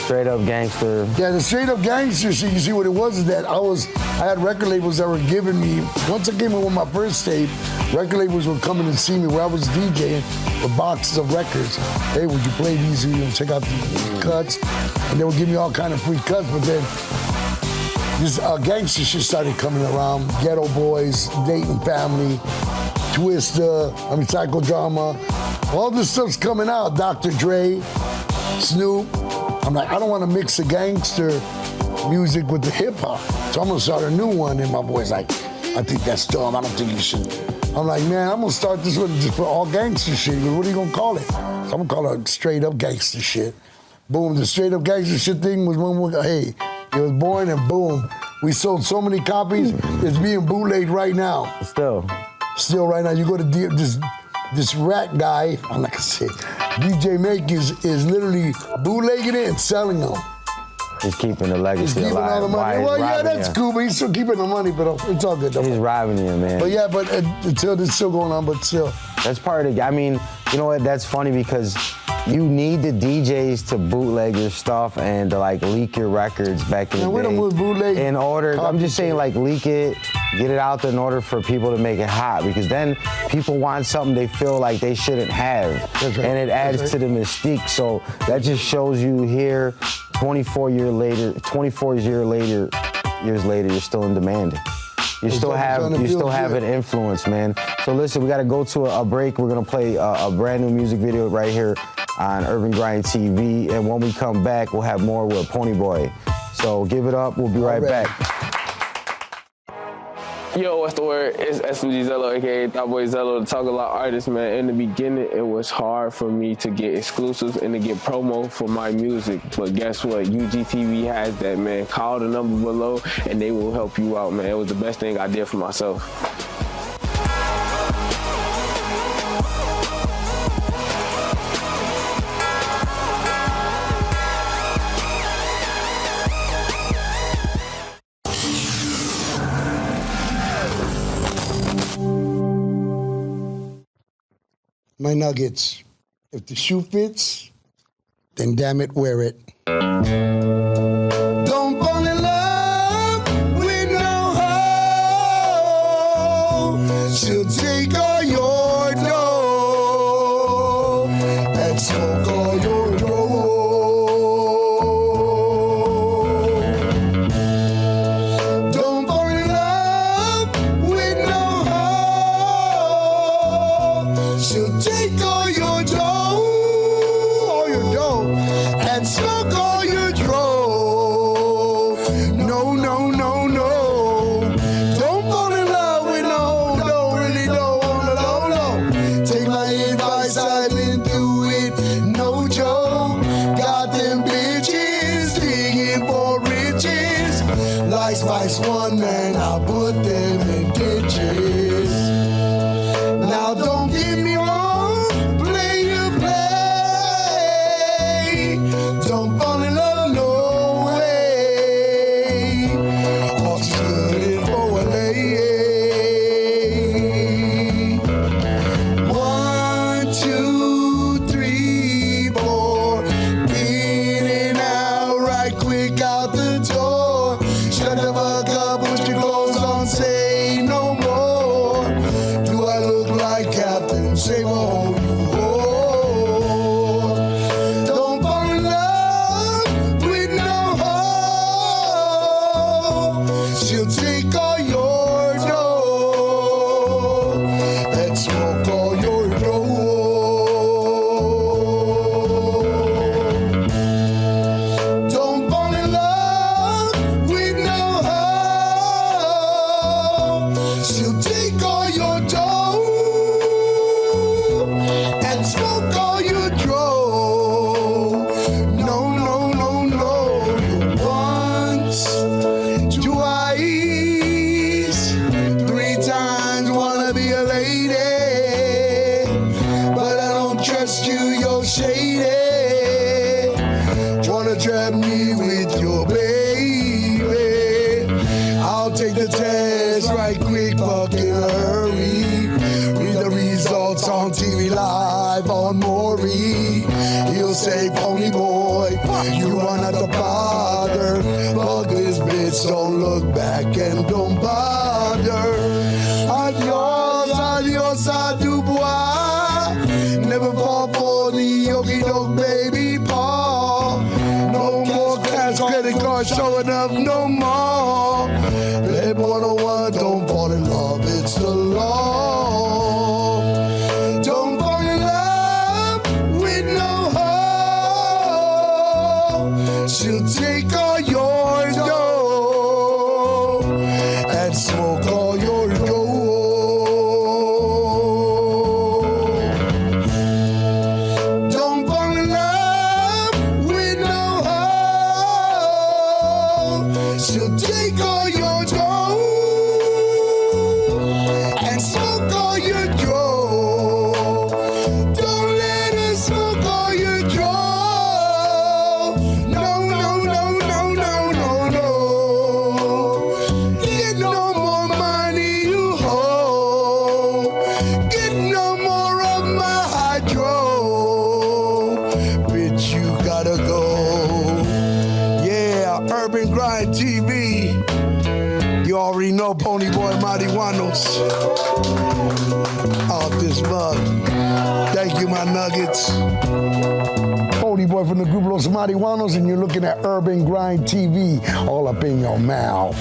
Straight up gangster. Yeah, the straight up gangster shit. You see what it was is that I had record labels that were giving me, once I came in with my first tape, record labels were coming to see me where I was DJing with boxes of records. Hey, would you play these? You know, check out the cuts. And they would give me all kind of free cuts, but then this gangster shit started coming around. Ghetto Boys, Dayton Family, Twista, Psychodrama. All this stuff's coming out. Dr. Dre, Snoop. I'm like, I don't want to mix the gangster music with the hip hop. So I'm gonna start a new one. And my boy's like, I think that's dumb. I don't think you should. I'm like, man, I'm gonna start this one just for all gangster shit. He goes, what are you gonna call it? So I'm gonna call it straight up gangster shit. Boom, the straight up gangster shit thing was hey, it was born and boom. We sold so many copies, it's being bootlegged right now. Still right now. You go to this rat guy, I'm not gonna say it. DJ Make is literally bootlegging it and selling them. He's keeping the legacy He's keeping alive. all the money. Well, yeah, that's cool, but he's still keeping the money, but it's all good though. He's robbing you, man. But yeah, but until it's still going on, but still. That's part of the, I mean, you know what, that's funny because you need the DJs to bootleg your stuff and to like leak your records back in the day. In order, I'm just saying like leak it, get it out there in order for people to make it hot because then people want something they feel like they shouldn't have. That's right. And it adds to the mystique. So that just shows you here 24 years later, you're still in demand. You still have an influence, man. So listen, we got to go to a break. We're gonna play a brand new music video right here on Urban Grind TV, and when we come back, we'll have more with Pony Boy. So give it up. We'll be right back. Yo, what's the word? It's SMG Zello, aka Thought Boy Zello, the Talk a Lot artist, man. In the beginning, it was hard for me to get exclusives and to get promo for my music. But guess what? UGTV has that, man. Call the number below, and they will help you out, man. It was the best thing I did for myself. My nuggets, if the shoe fits, then damn it, wear it. Don't fall in love with no hoe. She'll take all your dough and smoke all your dough. Don't fall in love with no hoe. She'll take all your dough, and smoke all your dough. No, no, no, no. Don't fall in love with no, really don't wanna know. save all you hold. Don't fall in love with no hoe. She'll take all your dough and smoke all your dough. Don't fall in love with no hoe. She'll take all your dough and smoke all your dough. No, no, no, no. Once, twice, 3 times wanna be a lady, but I don't trust you, you're shady. Wanna trap me with your baby? I'll take the test right quick, fucking hurry. Read the results on TV live on Maury. He'll say, pony boy, you are not the father. Fuck this bitch, don't look back and don't bother. Adios, adios, du bois. Never fall for the yogi dog baby paw. No more cash credit card showing up no more. Play 101, don't fall in love, it's the law. Don't fall in love with no hoe. She'll take all your dough and smoke all your dough. Don't fall in love with no hoe. She'll take all your dough and smoke all your dough. Don't let her smoke all your dough. No, no, no, no, no, no, no. Get no more money, you hoe. Get no more of my hydro. Bitch, you gotta go. Yeah, Urban Grind TV. You already know Pony Boy Marijuanos. Off this mug. Thank you, my nuggets. Pony Boy from the group Los Marijuanos, and you're looking at Urban Grind TV all up in your mouth.